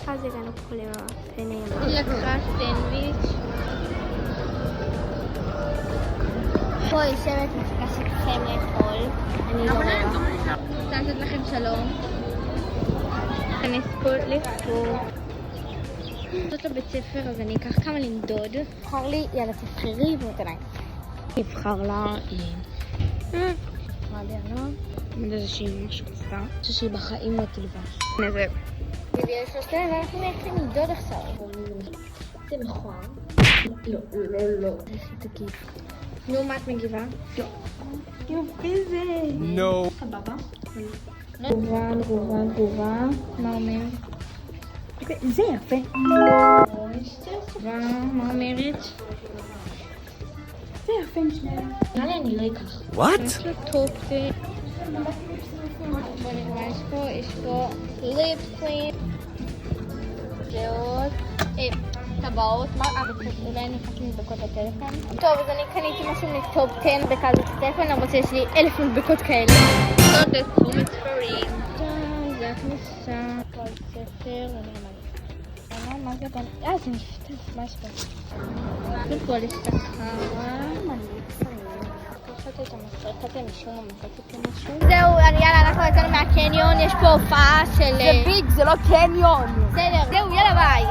אז הגענו פה לפני ימה. היא לקחה סנדוויץ'. פה יושבת מחכה שתכם לאכול. אני לא רואה. רוצה לתת לכם שלום. אני ספורט לספורט. זאת לבית ספר, אז אני אקח כמה למדוד. בחר לי, יאללה תבחרי ונתנאי. נבחר לה מה דענו? איזושהי משהו עשתה. משהו שהיא בחיים לא תלבש. הנה זה. ויש לו שתי ואנחנו נלכים למדוד עכשיו. זה מכוער. לא. איך היא תגיב? נו, מה את מגיבה? לא. יופי זה. No. סבבה. תגובה. מה אומר? זה יפה. מה אומרת? זה יפה עם שניהם. נראה לי אני לא אקח. What? יש לו טופ זה. בוא נראה, יש פה ליפ קלין. ועוד טבעות. אולי אני אקח מדבקות בטלפון. טוב, אז אני קניתי משהו מטופ 10 בקלות בטלפון, למרות שיש לי 1000 מדבקות כאלה. זאת תשומת ספרים. זה הכניסה. כל ספר. מה זה גם? זה נפתח. מה יש פה? ופה יש את החרה. זהו, יאללה, אנחנו יצאנו מהקניון, יש פה הופעה של... זה ביג, זה לא קניון. בסדר, זהו, יאללה ביי.